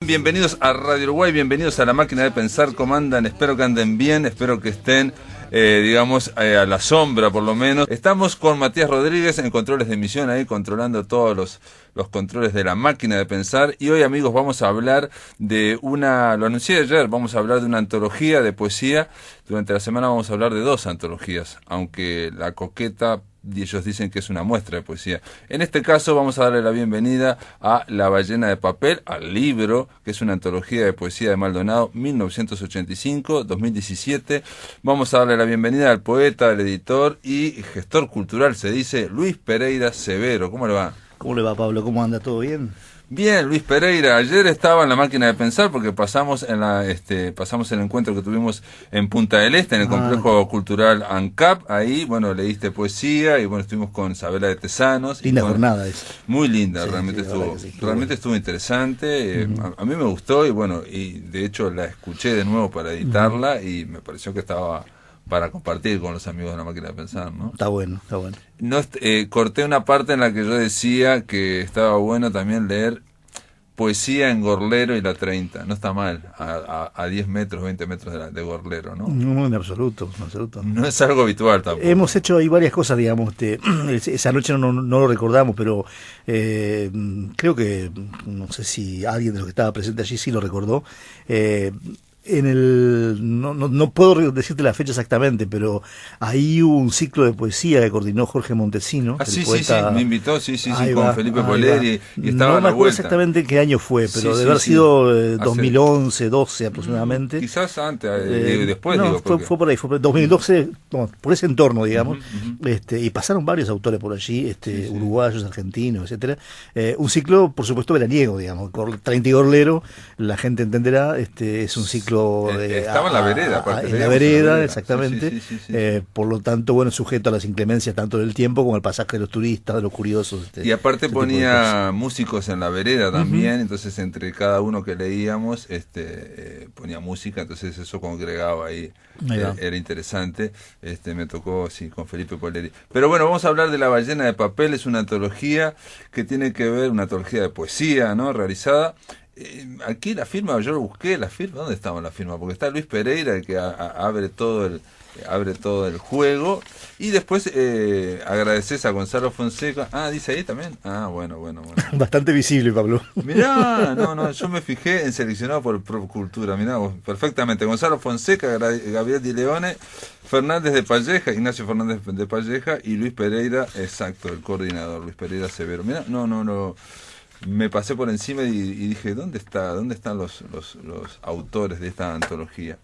Bienvenidos a Radio Uruguay, bienvenidos a La Máquina de Pensar. ¿Cómo andan? Espero que anden bien, espero que estén, a la sombra por lo menos. Estamos con Matías Rodríguez en controles de emisión, ahí controlando todos los controles de La Máquina de Pensar. Y hoy, amigos, vamos a hablar de lo anuncié ayer, vamos a hablar de una antología de poesía. Durante la semana vamos a hablar de 2 antologías, aunque La Coqueta, y ellos dicen que es una muestra de poesía. En este caso vamos a darle la bienvenida a La Ballena de Papel, al libro, que es una antología de poesía de Maldonado, 1985-2017. Vamos a darle la bienvenida al poeta, al editor y gestor cultural, se dice, Luis Pereira Severo. ¿Cómo le va? ¿Cómo le va, Pablo? ¿Cómo anda? ¿Todo bien? Bien, Luis Pereira. Ayer estaba en La Máquina de Pensar porque pasamos el encuentro que tuvimos en Punta del Este, en el complejo cultural ANCAP. Ahí, bueno, leíste poesía y bueno, estuvimos con Sabela de Tesanos. Linda jornada esa. Muy linda, Sí, realmente sí, estuvo, sí, realmente estuvo interesante. A mí me gustó y bueno, y de hecho la escuché de nuevo para editarla y me pareció que estaba para compartir con los amigos de La Máquina de Pensar, ¿no? Está bueno, está bueno. No, corté una parte en la que yo decía que estaba bueno también leer poesía en Gorlero y la 30. No está mal, a 10 metros, 20 metros de Gorlero, ¿no? No, en absoluto, en absoluto. No es algo habitual tampoco. Hemos hecho ahí varias cosas, digamos. Esa noche no lo recordamos, pero creo que, no sé si alguien de los que estaba presente allí sí lo recordó. No puedo decirte la fecha exactamente, pero ahí hubo un ciclo de poesía que coordinó Jorge Montesino. Sí, poeta, sí, me invitó, con Felipe Poleri y estaba no a la me acuerdo vuelta. exactamente qué año fue, pero Sí, debe haber sí. sido 2011, 12 aproximadamente. Quizás antes, después. No, digo, fue por ahí, fue por 2012, por ese entorno, digamos. Uh-huh. Y pasaron varios autores por allí, uruguayos, argentinos, etcétera. Un ciclo, por supuesto, veraniego, digamos. 30 y Gorlero, la gente entenderá, es un ciclo estaba en la vereda, aparte. En la vereda, exactamente. Sí. Por lo tanto, bueno, sujeto a las inclemencias tanto del tiempo como al pasaje de los turistas, de los curiosos. Y aparte ponía músicos en la vereda también, entonces entre cada uno que leíamos ponía música, entonces eso congregaba ahí. Era interesante. Me tocó, con Felipe Poleri. Pero bueno, vamos a hablar de La Ballena de Papel. Es una antología que tiene que ver, una antología de poesía, ¿no? Realizada. Aquí la firma, yo busqué la firma, ¿dónde estaba la firma? Porque está Luis Pereira, el que abre todo el juego, y después agradeces a Gonzalo Fonseca. Dice ahí también. Bueno. Bastante visible, Pablo. Mirá, no, yo me fijé en seleccionado por Cultura, mirá vos, perfectamente. Gonzalo Fonseca, Gabriel Di Leone, Fernández de Palleja, Ignacio Fernández de Palleja y Luis Pereira, exacto, el coordinador, Luis Pereira Severo. Mirá, no. Me pasé por encima y dije, ¿dónde están los autores de esta antología?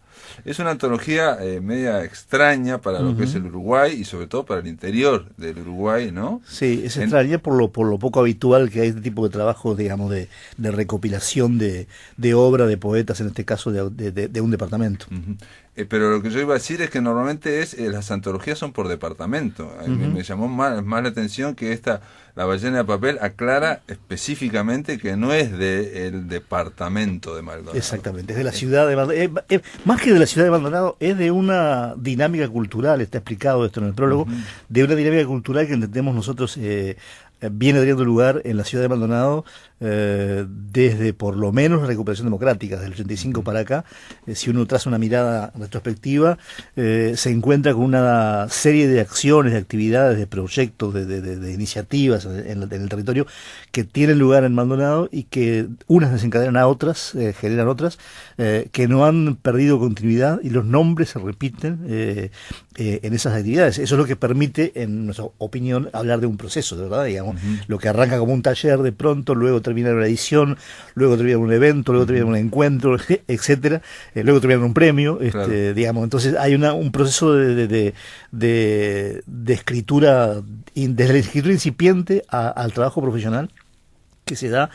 Es una antología media extraña para lo que es el Uruguay y sobre todo para el interior del Uruguay, ¿no? Sí, es extraña por lo poco habitual que hay este tipo de trabajo, digamos, de recopilación de obra de poetas, en este caso de un departamento. Uh-huh. Pero lo que yo iba a decir es que normalmente las antologías son por departamento. Me llamó más la atención que La Ballena de Papel aclara específicamente que no es del departamento de Maldonado. Exactamente, es de la ciudad de Maldonado. Más que de la ciudad de Maldonado, es de una dinámica cultural, está explicado esto en el prólogo, de una dinámica cultural que entendemos nosotros viene teniendo lugar en la ciudad de Maldonado desde por lo menos la recuperación democrática, desde el 85 para acá. Si uno traza una mirada retrospectiva, se encuentra con una serie de acciones, de actividades, de proyectos, de iniciativas en el territorio que tienen lugar en Maldonado y que unas desencadenan a otras, generan otras, que no han perdido continuidad y los nombres se repiten en esas actividades. Eso es lo que permite, en nuestra opinión, hablar de un proceso, de verdad, digamos. Lo que arranca como un taller de pronto, luego termina en una edición, luego termina en un evento, luego termina en un encuentro, etcétera, luego termina en un premio, claro. Digamos. Entonces hay un proceso de escritura, desde la escritura incipiente al trabajo profesional que se da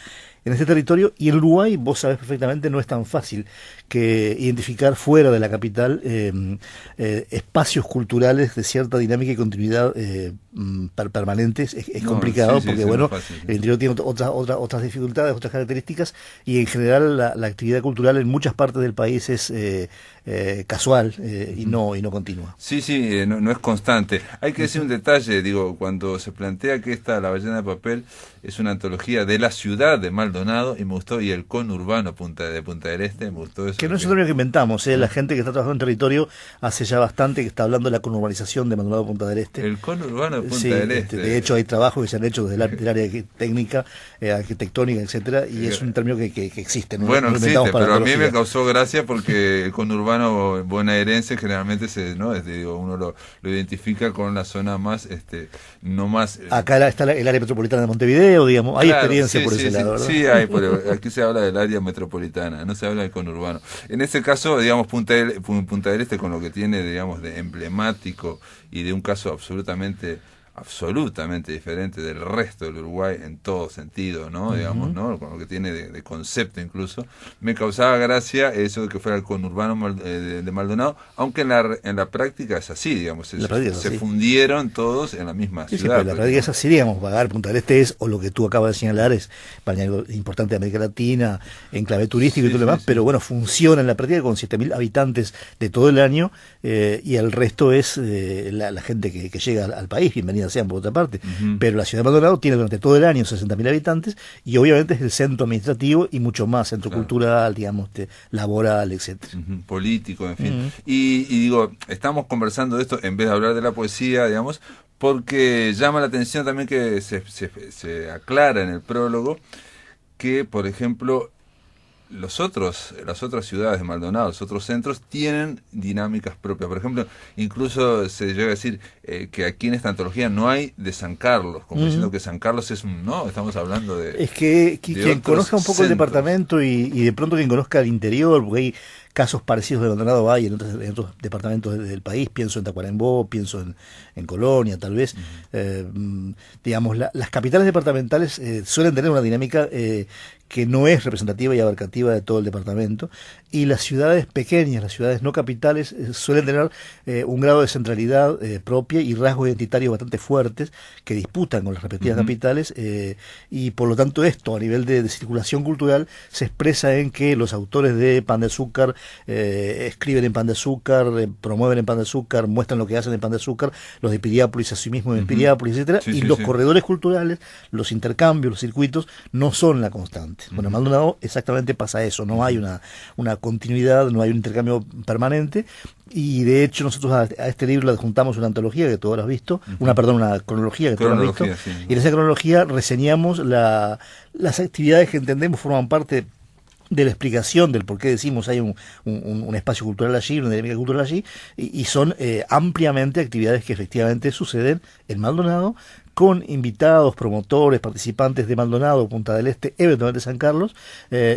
en este territorio, y en Uruguay, vos sabés perfectamente, no es tan fácil que identificar fuera de la capital espacios culturales de cierta dinámica y continuidad permanentes. Es complicado porque bueno, el interior tiene otras dificultades, otras características, y en general la actividad cultural en muchas partes del país es casual y no continua. Sí, no es constante. Hay que decir un detalle, digo, cuando se plantea que La ballena de papel es una antología de la ciudad de Maldonado, y me gustó, y el conurbano de Punta del Este, me gustó eso. Que no es un término que inventamos, la gente que está trabajando en territorio hace ya bastante que está hablando de la conurbanización de Maldonado Punta del Este. El conurbano de Punta del Este. De hecho hay trabajos que se han hecho desde el área técnica, arquitectónica, etcétera, y es un término que existe. Bueno, existe, pero a mí me causó gracia porque el conurbano bonaerense generalmente uno lo identifica con la zona más, no más... Acá está el área metropolitana de Montevideo, digamos, hay experiencia por ese lado, ¿verdad? Sí, hay, pero aquí se habla del área metropolitana, no se habla del conurbano. En este caso, digamos, Punta del Este, con lo que tiene, digamos, de emblemático y de un caso absolutamente diferente del resto del Uruguay en todo sentido, ¿no? Digamos, ¿no? Con lo que tiene de concepto incluso. Me causaba gracia eso de que fuera el conurbano de Maldonado, aunque en la práctica es así, digamos, se fundieron todos en la misma ciudad. Sí, pero la práctica es así, digamos, pagar Punta del Este es, o lo que tú acabas de señalar, es balneario importante de América Latina, enclave turístico y todo lo demás, pero bueno, funciona en la práctica con 7.000 habitantes de todo el año, y el resto es la gente que llega al país, bienvenida sean por otra parte, pero la ciudad de Maldonado tiene durante todo el año 60.000 habitantes y obviamente es el centro administrativo y mucho más, centro cultural, digamos, laboral, etcétera. Político, en fin. Y digo, estamos conversando de esto en vez de hablar de la poesía, digamos, porque llama la atención también que se aclara en el prólogo que, por ejemplo, las otras ciudades de Maldonado, los otros centros, tienen dinámicas propias. Por ejemplo, incluso se llega a decir que aquí en esta antología no hay de San Carlos, como diciendo que San Carlos es estamos hablando de... Es que quien conozca un poco el departamento y de pronto quien conozca el interior, porque hay casos parecidos de Maldonado hay en otros departamentos del país, pienso en Tacuarembó, pienso en Colonia, tal vez. Digamos, las capitales departamentales suelen tener una dinámica que no es representativa y abarcativa de todo el departamento, y las ciudades pequeñas, las ciudades no capitales, suelen tener un grado de centralidad propia y rasgos identitarios bastante fuertes que disputan con las respectivas capitales, y por lo tanto esto a nivel de circulación cultural se expresa en que los autores de Pan de Azúcar escriben en Pan de Azúcar, promueven en Pan de Azúcar, muestran lo que hacen en Pan de Azúcar, los de Piriápolis a sí mismos en Piriápolis, etcétera, los corredores culturales, los intercambios, los circuitos no son la constante. Bueno, en Maldonado exactamente pasa eso, no hay una continuidad, no hay un intercambio permanente, y de hecho nosotros a este libro le adjuntamos una antología que tú habrás visto, una cronología que tú habrás visto, y en esa cronología reseñamos las actividades que entendemos forman parte de la explicación del por qué decimos hay un espacio cultural allí, una dinámica cultural allí, y son ampliamente actividades que efectivamente suceden en Maldonado, con invitados, promotores, participantes de Maldonado, Punta del Este, eventualmente San Carlos,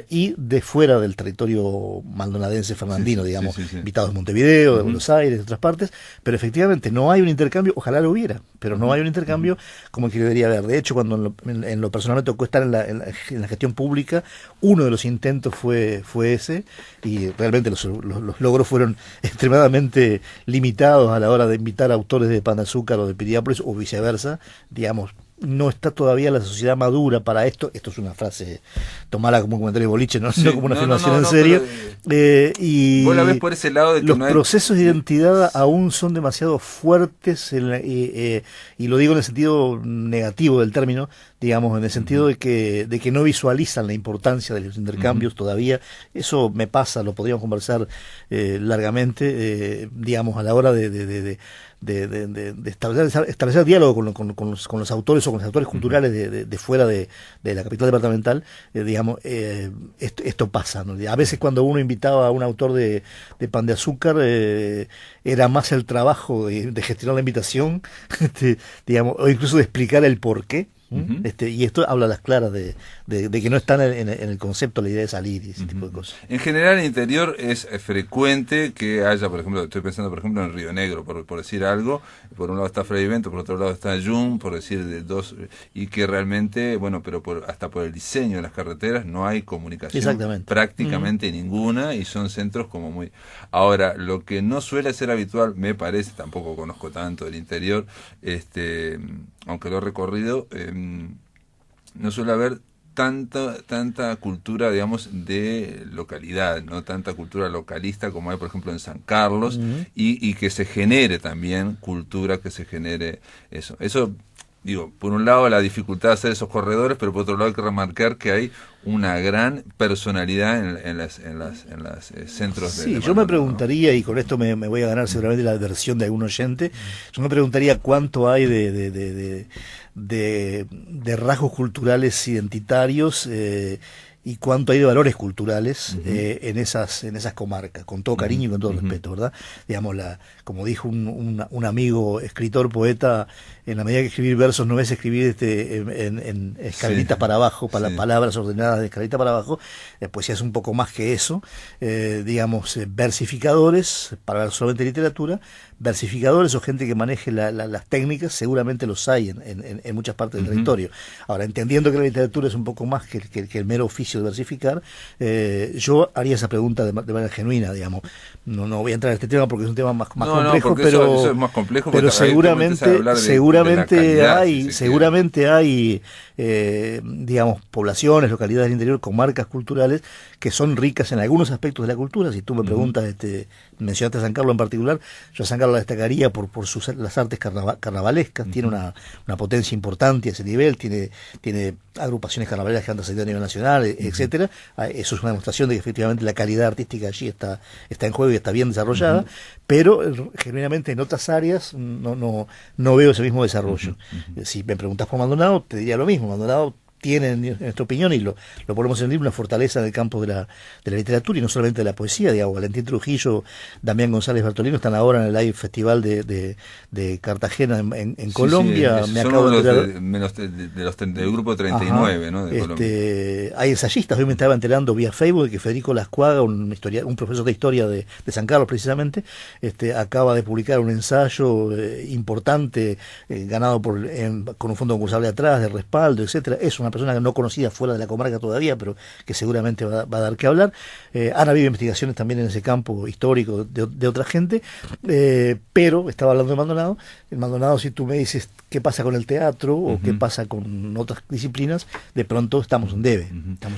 y de fuera del territorio maldonadense fernandino, digamos, invitados de Montevideo, de Buenos Aires, de otras partes, pero efectivamente no hay un intercambio, ojalá lo hubiera, pero no hay un intercambio como el que debería haber. De hecho, cuando en lo personal me tocó estar en la gestión pública, uno de los intentos fue ese, y realmente los logros fueron extremadamente limitados a la hora de invitar a autores de Pan de Azúcar o de Piriápolis o viceversa. Digamos, no está todavía la sociedad madura para esto. Esto es una frase, tomala como un comentario de boliche, no como una afirmación en serio. Y vos la ves por ese lado de que los no hay... procesos de identidad aún son demasiado fuertes, y lo digo en el sentido negativo del término, digamos, en el sentido de que no visualizan la importancia de los intercambios todavía. Eso me pasa, lo podríamos conversar largamente, digamos, a la hora de establecer diálogo con los autores o con los autores culturales de fuera de la capital departamental, digamos, esto pasa, ¿no? A veces cuando uno invitaba a un autor de Pan de Azúcar, era más el trabajo de gestionar la invitación, digamos, o incluso de explicar el porqué. Y esto habla a las claras de que no están en el concepto la idea de salir y ese tipo de cosas. En general, en el interior es frecuente que haya, por ejemplo, estoy pensando por ejemplo en Río Negro, por decir algo, por un lado está Fray Vento, por otro lado está Jun, por decir de dos, y que realmente, bueno, pero hasta por el diseño de las carreteras no hay comunicación prácticamente ninguna, y son centros como muy... Ahora, lo que no suele ser habitual, me parece, tampoco conozco tanto del interior, aunque lo he recorrido, no suele haber tanta cultura, digamos, de localidad, no tanta cultura localista como hay, por ejemplo, en San Carlos, y que se genere también cultura, que se genere eso. Digo, por un lado la dificultad de hacer esos corredores, pero por otro lado hay que remarcar que hay una gran personalidad en las centros de... Sí, yo me preguntaría, y con esto me voy a ganar seguramente la adversión de algún oyente, yo me preguntaría cuánto hay de rasgos culturales identitarios y cuánto hay de valores culturales en esas comarcas, con todo cariño y con todo respeto, ¿verdad? Digamos, como dijo un amigo escritor, poeta, en la medida que escribir versos no es escribir en escaleritas para abajo, palabras ordenadas de escalerita para abajo, poesía es un poco más que eso, digamos, versificadores, para hablar solamente de literatura, versificadores o gente que maneje las técnicas, seguramente los hay en muchas partes del territorio. Ahora, entendiendo que la literatura es un poco más que el mero oficio de versificar, yo haría esa pregunta de manera genuina, digamos. No voy a entrar en este tema porque es un tema más complejo, pero eso es más complejo, pero seguramente hay digamos, poblaciones, localidades del interior, comarcas culturales que son ricas en algunos aspectos de la cultura. Si tú me preguntas, mencionaste a San Carlos en particular, yo a San Carlos la destacaría por las artes carnavalescas, tiene una potencia importante a ese nivel, tiene agrupaciones carnavalescas que han trascendido a nivel nacional, etcétera. Eso es una demostración de que efectivamente la calidad artística allí está en juego y está bien desarrollada, pero genuinamente en otras áreas no veo ese mismo desarrollo. Si me preguntas por Maldonado, te diría lo mismo. Maldonado tiene, en nuestra opinión, y lo ponemos en el libro, una fortaleza en el campo de la literatura y no solamente de la poesía. Digamos, Valentín Trujillo, Damián González Bartolino están ahora en el Live Festival de Cartagena en Colombia. Me acabo del grupo 39, ¿no? De Colombia. Hay ensayistas. Hoy me estaba enterando vía Facebook de que Federico Lascuaga, un profesor de historia de San Carlos precisamente, acaba de publicar un ensayo importante, ganado con un fondo concursable atrás, de respaldo, etcétera. Es una persona no conocida fuera de la comarca todavía, pero que seguramente va a dar que hablar. Han habido investigaciones también en ese campo histórico de otra gente, pero estaba hablando de Maldonado. En Maldonado, si tú me dices qué pasa con el teatro o qué pasa con otras disciplinas, de pronto estamos en debe.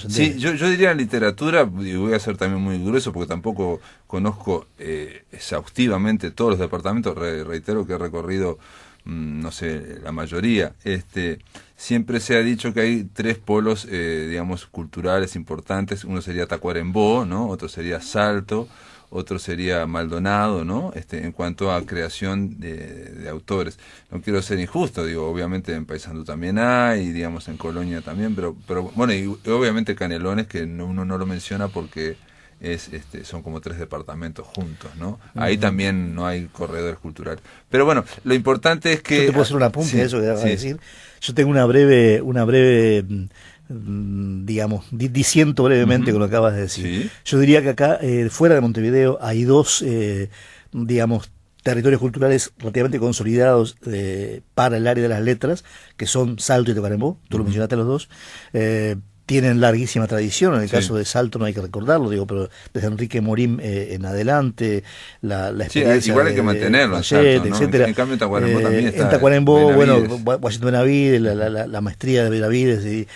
Sí, yo diría literatura, y voy a ser también muy grueso porque tampoco conozco exhaustivamente todos los departamentos, reitero que he recorrido no sé, la mayoría. Siempre se ha dicho que hay tres polos, digamos, culturales importantes. Uno sería Tacuarembó, ¿no? Otro sería Salto, otro sería Maldonado, ¿no? En cuanto a creación de autores. No quiero ser injusto, digo, obviamente en Paysandú también hay, digamos, en Colonia también, pero bueno, y obviamente Canelones, que uno no lo menciona porque son como tres departamentos juntos, ¿no? Ahí también no hay corredores culturales. Pero bueno, lo importante es que... Yo te puedo hacer un apunte de eso que te vas a decir. Yo tengo una breve digamos, diciendo brevemente con lo que acabas de decir. ¿Sí? Yo diría que acá, fuera de Montevideo, hay dos, digamos, territorios culturales relativamente consolidados para el área de las letras, que son Salto y Tacuarembó. Tú lo mencionaste los dos. Tienen larguísima tradición. En el caso de Salto no hay que recordarlo, digo, pero desde Enrique Morín en adelante, la experiencia igual hay que mantenerlo, Salto, ¿no? etcétera. En cambio Tacuarembó también está. En Tacuarembó, bueno, Washington Benavides, la maestría de Benavides, en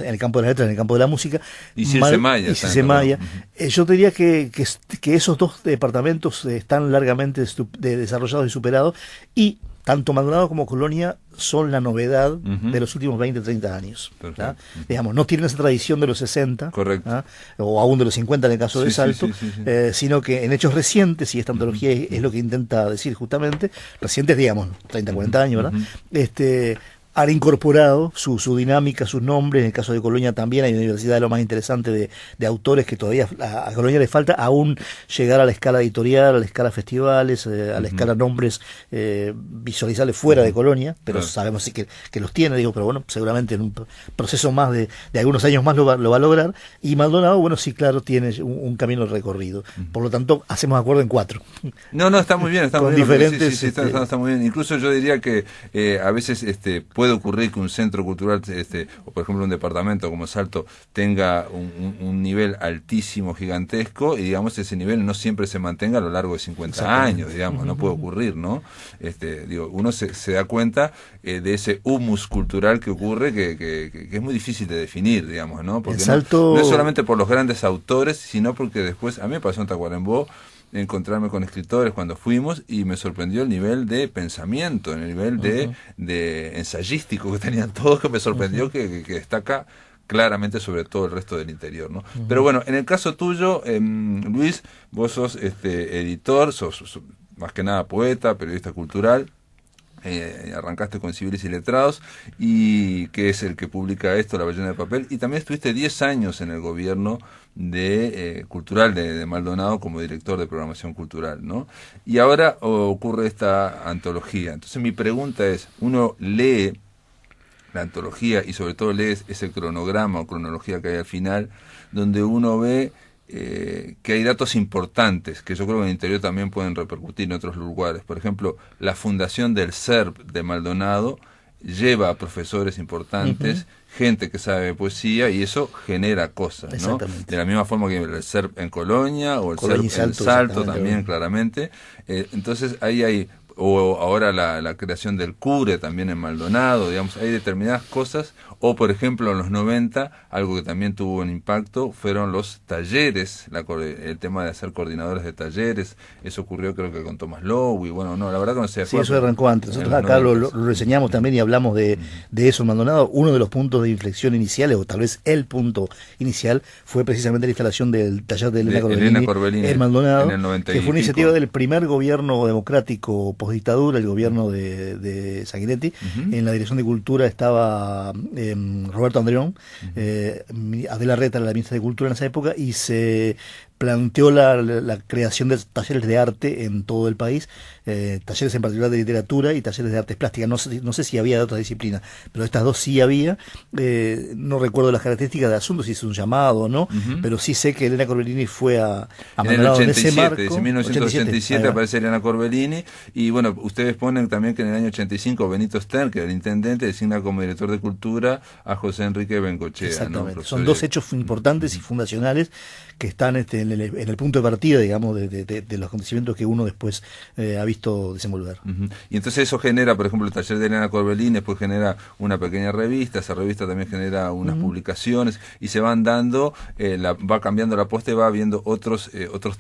el campo de las letras, en el campo de la música. Y Circe Maya. Yo diría que esos dos departamentos están largamente desarrollados y superados, y tanto Maldonado como Colonia son la novedad de los últimos 20, 30 años. Digamos, no tienen esa tradición de los 60, o aún de los 50 en el caso de Salto, sino que en hechos recientes, y esta antología es lo que intenta decir justamente, recientes, digamos, 30, 40 años, ¿verdad? Han incorporado su dinámica, sus nombres. En el caso de Colonia también hay una diversidad de lo más interesante de autores que todavía a Colonia le falta aún llegar a la escala editorial, a la escala festivales, a la escala nombres visualizables fuera de Colonia, pero sabemos sí que los tiene, digo, pero bueno, seguramente en un proceso más de algunos años más lo va a lograr. Y Maldonado, bueno, sí, claro, tiene un camino recorrido. Por lo tanto, hacemos acuerdo en 4. No, está muy bien, está muy bien. Diferentes, está muy bien. Incluso yo diría que a veces puede puede ocurrir que un centro cultural, o por ejemplo un departamento como Salto, tenga un nivel altísimo, gigantesco, y digamos ese nivel no siempre se mantenga a lo largo de 50 años, digamos, no puede ocurrir, ¿no? Uno se da cuenta de ese humus cultural que ocurre, que es muy difícil de definir, digamos, ¿no? Porque no es solamente por los grandes autores, sino porque después, a mí me pasó en Tacuarembó, encontrarme con escritores cuando fuimos, y me sorprendió el nivel de pensamiento, el nivel de ensayístico que tenían todos, que me sorprendió que destaca claramente sobre todo el resto del interior, ¿no? Pero bueno, en el caso tuyo, Luis, vos sos editor, sos más que nada poeta, periodista cultural. Arrancaste con Civiles y Letrados, y que es el que publica esto, La Ballena de Papel, y también estuviste 10 años en el gobierno cultural de Maldonado como director de programación cultural, ¿no? Y ahora ocurre esta antología. Entonces mi pregunta es, uno lee la antología y sobre todo lee ese cronograma o cronología que hay al final, donde uno ve que hay datos importantes que yo creo que en el interior también pueden repercutir en otros lugares. Por ejemplo, la fundación del CERP de Maldonado lleva a profesores importantes, gente que sabe poesía, y eso genera cosas, ¿no? De la misma forma que el CERP en Colonia, o el CERP en Salto también, claramente. Entonces ahí hay, o ahora la creación del CURE también en Maldonado, digamos, hay determinadas cosas. O por ejemplo en los 90, algo que también tuvo un impacto fueron los talleres, el tema de hacer coordinadores de talleres. Eso ocurrió creo que con Tomás Lowe, y bueno, no, la verdad que no sé. Sí, eso arrancó antes. Nosotros acá lo reseñamos también y hablamos de eso en Maldonado. Uno de los puntos de inflexión iniciales, o tal vez el punto inicial, fue precisamente la instalación del taller de Elena Corbellini en Maldonado, en el 90 que fue una iniciativa del primer gobierno democrático postdictadura, el gobierno de Sanguinetti. En la Dirección de Cultura estaba Roberto Andreón, Adela Reta era la ministra de Cultura en esa época, y se planteó la creación de talleres de arte en todo el país, talleres en particular de literatura y talleres de artes plásticas. No sé si había de otra disciplina, pero estas dos sí había. No recuerdo las características del asunto, si es un llamado o no, pero sí sé que Elena Corbellini fue a Maldonado en ese marco. En 1987 aparece Elena Corbellini, y bueno, ustedes ponen también que en el año 85 Benito Stern, que era el intendente, designa como director de cultura a José Enrique Bengochea. Exactamente. ¿No? Son dos hechos importantes y fundacionales que están en el punto de partida, digamos, de los acontecimientos que uno después ha visto desenvolver. Y entonces eso genera, por ejemplo, el taller de Elena Corbellini, después genera una pequeña revista, esa revista también genera unas publicaciones, y se van dando, va cambiando la posta y va habiendo otros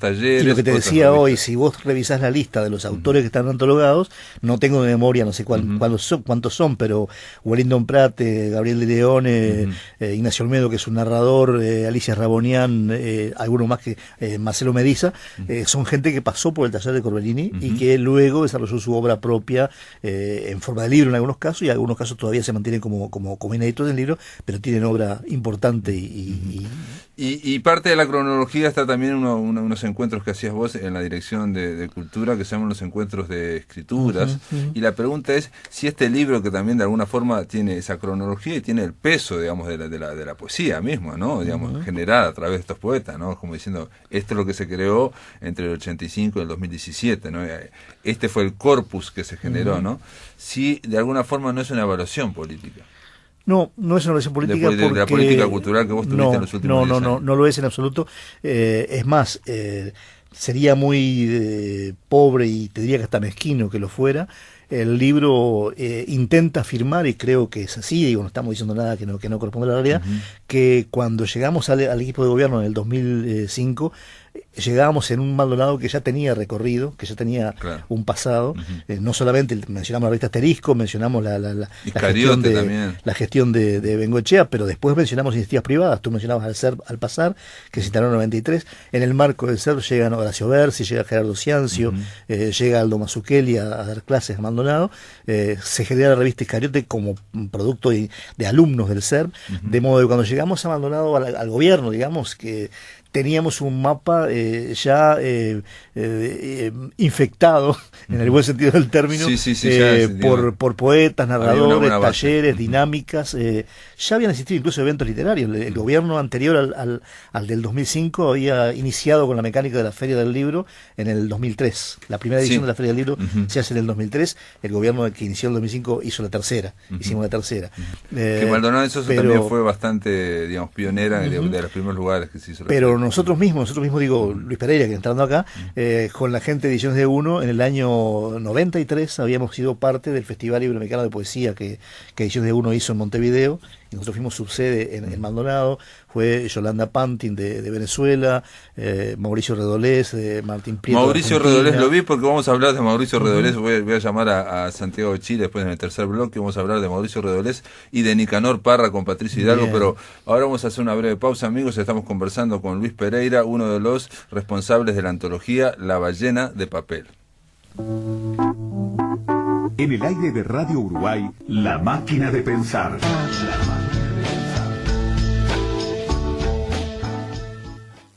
talleres. Y lo que te decía hoy, si vos revisás la lista de los autores que están antologados, no tengo de memoria, no sé cuántos son, pero Wellington Pratt, Gabriel de León, Ignacio Olmedo, que es un narrador, Alicia Rabonian, alguno más que Marcelo Mediza, son gente que pasó por el taller de Corbellini y que luego desarrolló su obra propia en forma de libro en algunos casos, y en algunos casos todavía se mantienen como inéditos del libro, pero tienen obra importante. Y parte de la cronología está también unos encuentros que hacías vos en la Dirección de Cultura, que se llaman los encuentros de escrituras, y la pregunta es si este libro, que también de alguna forma tiene esa cronología y tiene el peso, digamos, de la poesía misma, ¿no? Digamos, generada a través de estos poetas, ¿no? Como diciendo, esto es lo que se creó entre el 85 y el 2017, ¿no? Este fue el corpus que se generó, ¿no? Si de alguna forma no es una evaluación política. No es una evaluación política, de la política cultural que vos tuviste en los últimos 10 años. No lo es en absoluto. Es más, sería muy pobre, y te diría que hasta mezquino que lo fuera. El libro intenta afirmar, y creo que es así, digo, no estamos diciendo nada que no corresponde a la realidad, que cuando llegamos al equipo de gobierno en el 2005, llegábamos en un Maldonado que ya tenía recorrido, que ya tenía un pasado. No solamente mencionamos la revista Asterisco, mencionamos la gestión de Bengochea, pero después mencionamos iniciativas privadas. Tú mencionabas al CERP Al Pasar, que se instaló en el 93. En el marco del CERP llegan Horacio Bersi, llega Gerardo Ciancio, llega Aldo Mazzucchelli a dar clases a Maldonado. Se genera la revista Iscariote como producto de alumnos del CERP, de modo que cuando llegamos a Maldonado al gobierno, digamos, que teníamos un mapa ya infectado, en el buen sentido del término, por poetas, narradores, talleres, dinámicas. Ya habían existido incluso eventos literarios. El gobierno anterior al del 2005 había iniciado con la mecánica de la Feria del Libro en el 2003. La primera edición de la Feria del Libro se hace en el 2003. El gobierno que inició en el 2005 hizo la tercera. Hicimos la tercera. Que Maldonado eso también fue bastante, digamos, pionera de los primeros lugares que se hizo. Pero nosotros mismos digo, Luis Pereira, que entrando acá, con la gente de Ediciones de Uno, en el año 93 habíamos sido parte del Festival Iberoamericano de Poesía que Ediciones de Uno hizo en Montevideo, y nosotros fuimos subsede en Maldonado. Fue Yolanda Pantin de Venezuela, Mauricio Redolés, Martín Prieto. Mauricio Redolés lo vi porque vamos a hablar de Mauricio Redolés. Voy a llamar a Santiago de Chile después en el tercer bloque. Vamos a hablar de Mauricio Redolés y de Nicanor Parra con Patricio Hidalgo. Bien. Pero ahora vamos a hacer una breve pausa, amigos. Estamos conversando con Luis Pereira, uno de los responsables de la antología La Ballena de Papel. En el aire de Radio Uruguay, La Máquina de Pensar.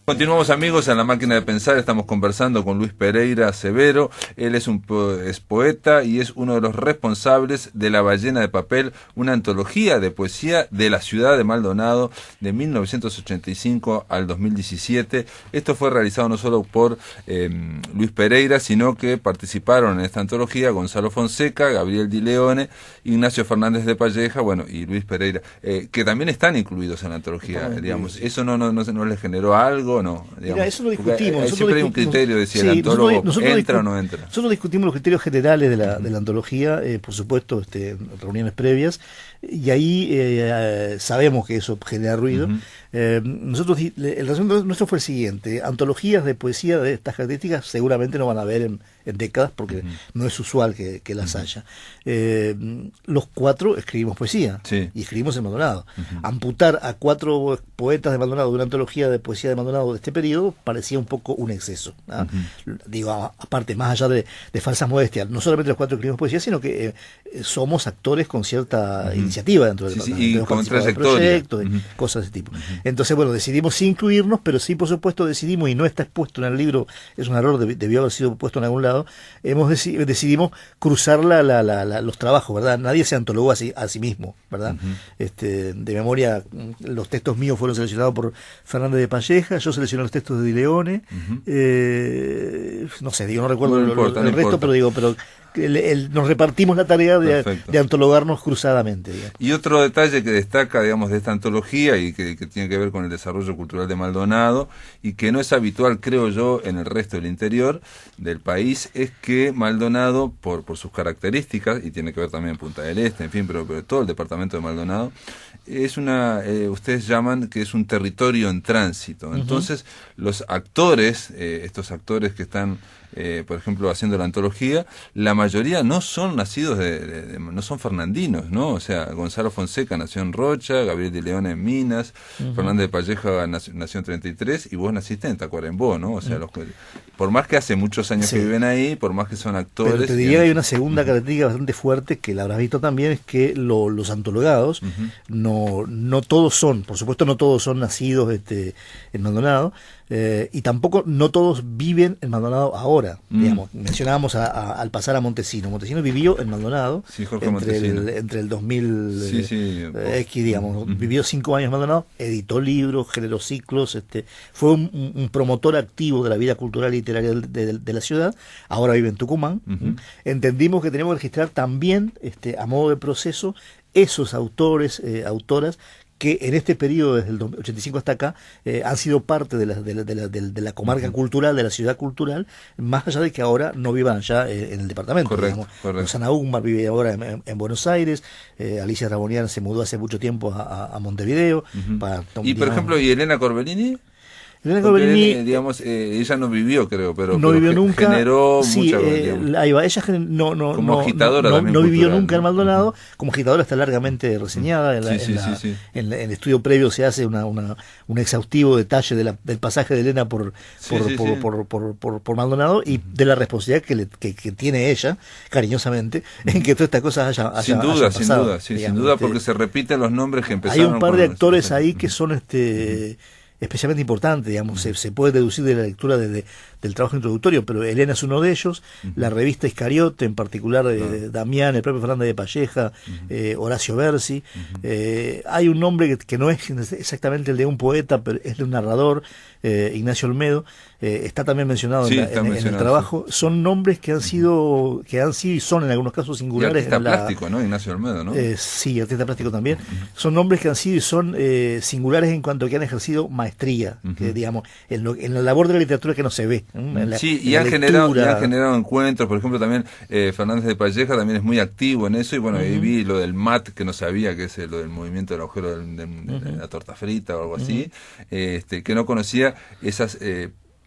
Continuamos, amigos, en La Máquina de Pensar. Estamos conversando con Luis Pereira Severo. Él es es poeta y es uno de los responsables de La Ballena de Papel, una antología de poesía de la ciudad de Maldonado de 1985 al 2017. Esto fue realizado no solo por Luis Pereira, sino que participaron en esta antología Gonzalo Fonseca, Gabriel Di Leone, Ignacio Fernández de Palleja, bueno, y Luis Pereira, que también están incluidos en la antología, digamos. ¿Eso no les generó algo? No, digamos. Mira, eso lo discutimos. Siempre hay un criterio de si el antólogo entra o no entra. Nosotros discutimos los criterios generales de la antología, por supuesto, reuniones previas, y ahí sabemos que eso genera ruido. Nosotros, el razonamiento nuestro fue el siguiente: antologías de poesía de estas características seguramente no van a haber en décadas, porque no es usual que las haya. Los cuatro escribimos poesía, y escribimos en Maldonado. Amputar a 4 poetas de Maldonado de una antología de poesía de Maldonado de este periodo parecía un poco un exceso, ¿no? Digo, aparte, más allá de falsas modestias, no solamente los 4 escribimos poesía, sino que somos actores con cierta iniciativa dentro del y con trayectoria, cosas de ese tipo. Entonces, bueno, decidimos sí incluirnos, pero sí, por supuesto, decidimos, y no está expuesto en el libro, es un error, debió haber sido puesto en algún lado, decidimos cruzar los trabajos, ¿verdad? Nadie se antologó a sí mismo, ¿verdad? De memoria, los textos míos fueron seleccionados por Fernández de Palleja, yo seleccioné los textos de Di Leone, no sé, no recuerdo el resto, pero nos repartimos la tarea de antologarnos cruzadamente, digamos. Y otro detalle que destaca, digamos, de esta antología y que tiene que ver con el desarrollo cultural de Maldonado y que no es habitual, creo yo, en el resto del interior del país, es que Maldonado, por sus características, y tiene que ver también Punta del Este, en fin, pero todo el departamento de Maldonado, es ustedes llaman que es un territorio en tránsito. Entonces, los actores, estos actores que están, por ejemplo, haciendo la antología, la mayoría no son nacidos no son fernandinos, ¿no? O sea, Gonzalo Fonseca nació en Rocha, Gabriel Di Leone en Minas, Fernández de Palleja nació en 33 y vos naciste en Tacuarembó, ¿no? O sea, por más que hace muchos años que viven ahí, por más que son actores... Pero te diría que hay una segunda característica bastante fuerte, que la habrás visto también, es que los antologados no todos son, por supuesto no todos son nacidos en Maldonado, y tampoco no todos viven en Maldonado ahora. Digamos, mencionábamos al pasar a Montesino. Montesino vivió en Maldonado, entre el 2000 X, digamos, vivió 5 años en Maldonado, editó libros, generó ciclos, fue un promotor activo de la vida cultural y literaria de la ciudad. Ahora vive en Tucumán. Entendimos que tenemos que registrar también, a modo de proceso, esos autores, autoras que en este periodo, desde el 85 hasta acá, han sido parte de la comarca cultural, de la ciudad cultural, más allá de que ahora no vivan ya en el departamento. Correcto. Rosana Ugmar vive ahora en Buenos Aires, Alicia Rabonian se mudó hace mucho tiempo a Montevideo. Y, por ejemplo, ¿y Elena Corbellini? Elena Corbellini, digamos, ella no vivió, creo, pero vivió nunca. Generó mucha, ahí va. Ella como agitadora no vivió nunca en Maldonado. Como agitadora está largamente reseñada. En el estudio previo se hace un exhaustivo detalle del pasaje de Elena por Maldonado y de la responsabilidad que tiene ella, cariñosamente, en que todas estas cosas haya pasado. Sin duda, porque se repiten los nombres que empezaron. Hay un par de actores ahí que son especialmente importante, digamos, se puede deducir de la lectura del trabajo introductorio, pero Elena es uno de ellos, la revista Iscariote, en particular Damián, el propio Fernández de Palleja, Horacio Berzi. Hay un nombre que no es exactamente el de un poeta, pero es de un narrador, Ignacio Olmedo, está también mencionado, en el trabajo. Sí. Son nombres que han sido y son en algunos casos singulares. Y artista plástico, ¿no? Ignacio Olmedo, ¿no? Sí, artista plástico también. Son nombres que han sido y son singulares en cuanto a que han ejercido maestría, que digamos, en la labor de la literatura que no se ve. Y han generado encuentros, por ejemplo, también Fernández de Palleja también es muy activo en eso, y bueno, ahí vi lo del MAT, que no sabía, que es lo del movimiento del agujero de la torta frita o algo así, que no conocía esas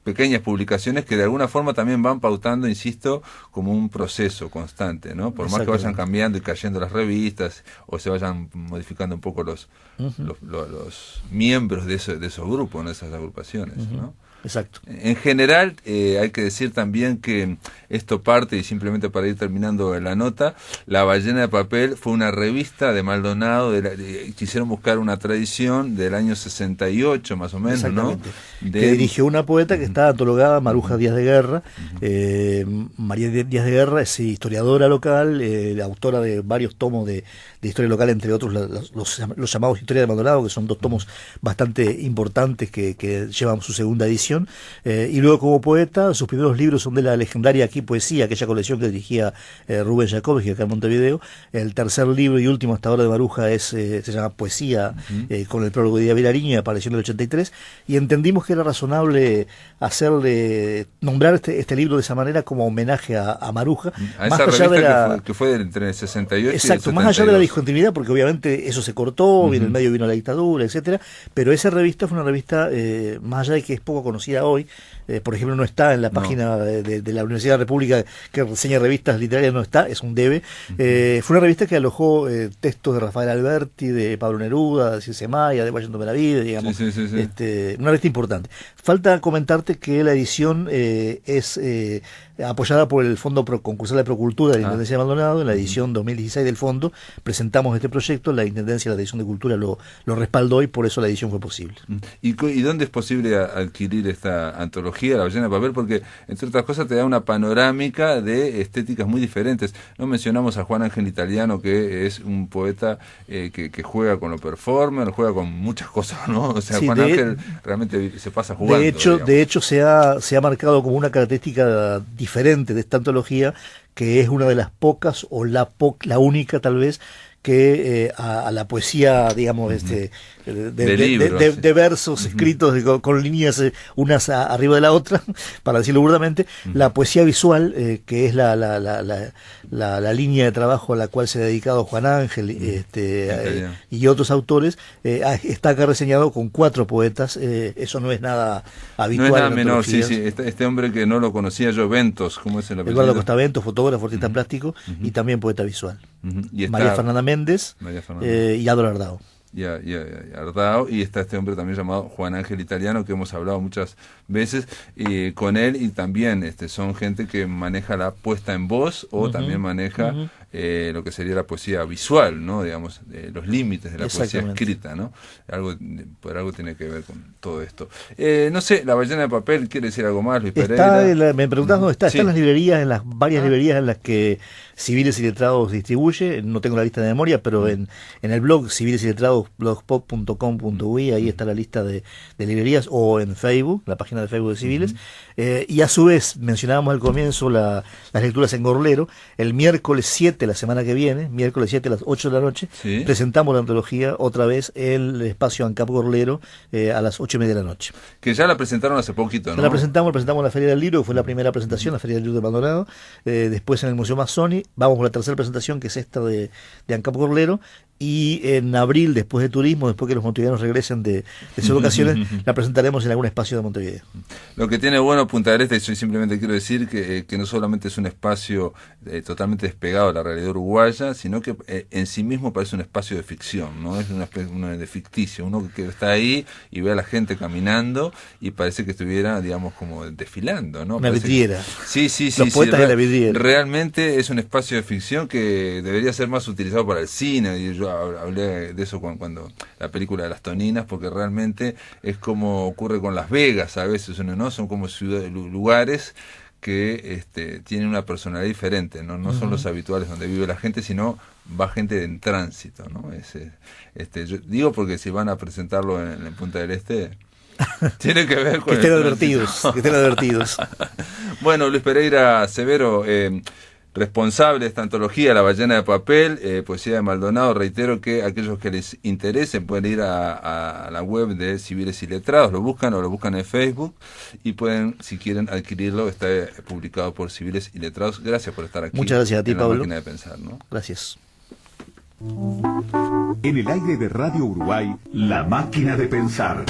pequeñas publicaciones que de alguna forma también van pautando, insisto, como un proceso constante, ¿no? Por más que vayan cambiando y cayendo las revistas o se vayan modificando un poco los miembros de esos grupos, ¿no? Esas agrupaciones, ¿no? Exacto. En general, hay que decir también que esto parte, y simplemente para ir terminando la nota, La Ballena de Papel fue una revista de Maldonado, quisieron buscar una tradición del año 68 más o menos, ¿no? Que dirigió una poeta que está antologada, Maruja Díaz de Guerra. María Díaz de Guerra es historiadora local, autora de varios tomos de historia local, entre otros los llamados Historia de Maldonado, que son 2 tomos bastante importantes que llevan su segunda edición. Y luego, como poeta, sus primeros libros son de la legendaria Aquí Poesía, aquella colección que dirigía Rubén Jacobs, acá en Montevideo. El tercer libro y último hasta ahora de Maruja se llama Poesía, con el prólogo de David Ariño, apareció en el 83, y entendimos que era razonable nombrar este libro de esa manera como homenaje a Maruja. A esa revista que fue entre el 68 y el 72. Más allá de la discontinuidad, porque obviamente eso se cortó, en el medio vino la dictadura, etcétera, pero esa revista fue una revista, más allá de que es poco conocida hoy, por ejemplo, no está en la página de la Universidad de la República que reseña revistas literarias, no está, es un debe. Fue una revista que alojó textos de Rafael Alberti, de Pablo Neruda, de Circe Maya, de Washington Benavides, digamos. Sí. Una revista importante. Falta comentarte que la edición es apoyada por el Fondo Concursal de Procultura de la Intendencia de Maldonado. En la edición 2016 del fondo presentamos este proyecto, la Intendencia de la Edición de Cultura lo respaldó, y por eso la edición fue posible. ¿Y dónde es posible adquirir esta antología, La Ballena de Papel? Porque, entre otras cosas, te da una panorámica de estéticas muy diferentes. No mencionamos a Juan Ángel Italiano, que es un poeta que juega con lo performer, juega con muchas cosas, ¿no? O sea, Juan Ángel realmente se pasa jugando. De hecho se ha marcado como una característica diferente de esta antología, que es una de las pocas, o la única tal vez, que a la poesía, digamos, de versos escritos con líneas unas arriba de la otra, para decirlo burdamente, la poesía visual, que es la línea de trabajo a la cual se ha dedicado Juan Ángel y otros autores, está acá reseñado con 4 poetas. Eso no es nada habitual. No es nada menor, sí. Este hombre que no lo conocía yo, Ventos, ¿cómo es el apellido? Eduardo Costa Ventos, fotógrafo, artista plástico y también poeta visual. Y María Fernanda Méndez y Adolfo Ardao. Ardao, y está este hombre también llamado Juan Ángel Italiano, que hemos hablado muchas veces con él, y también son gente que maneja la puesta en voz, o también maneja lo que sería la poesía visual, ¿no? Digamos, los límites de la poesía escrita, ¿no? Por algo tiene que ver con todo esto. No sé, La Ballena de Papel, ¿quiere decir algo más, Luis Pereira? Me preguntás dónde está. Está en las librerías, en las varias librerías en las que Civiles y Letrados distribuye. No tengo la lista de memoria, pero en el blog Civiles y Letrados, blogspot.com.uy, ahí está la lista de librerías, o en Facebook, la página de Facebook de Civiles. Y a su vez, mencionábamos al comienzo las lecturas en Gorlero. El miércoles 7, la semana que viene, miércoles 7 a las 8 de la noche, presentamos la antología otra vez en el espacio ANCAP Gorlero a las 8:30 de la noche. Que ya la presentaron hace poquito, ¿no? La presentamos en la Feria del Libro, que fue la primera presentación, la Feria del Libro de Maldonado. Después en el Museo Mazzoni. Vamos por la tercera presentación, que es esta de ANCAP Gorlero. Y en abril, después de turismo, después que los montevideanos regresen de sus vacaciones, la presentaremos en algún espacio de Montevideo. Lo que tiene bueno Punta del Este, yo simplemente quiero decir que no solamente es un espacio totalmente despegado de la realidad uruguaya, sino que en sí mismo parece un espacio de ficción, ¿no? Es una especie de ficticio, uno que está ahí y ve a la gente caminando y parece que estuviera, digamos, como desfilando, ¿no? Una vidriera. Sí. Los poetas de la vidriera. Realmente es un espacio de ficción que debería ser más utilizado para el cine. Y yo yo hablé de eso cuando la película de las Toninas, porque realmente es como ocurre con Las Vegas a veces, ¿no? Son como ciudades, lugares que tienen una personalidad diferente, no son los habituales donde vive la gente, sino va gente en tránsito, ¿no? Yo digo porque si van a presentarlo en Punta del Este, tiene que ver con que estén advertidos. Bueno, Luis Pereira Severo, responsable de esta antología, La ballena de papel, poesía de Maldonado. Reitero que aquellos que les interesen pueden ir a la web de Civiles y Letrados, lo buscan en Facebook y pueden, si quieren, adquirirlo. Está publicado por Civiles y Letrados. Gracias por estar aquí. Muchas gracias a ti, en Pablo. La Máquina de Pensar, ¿no? Gracias. En el aire de Radio Uruguay, La Máquina de Pensar.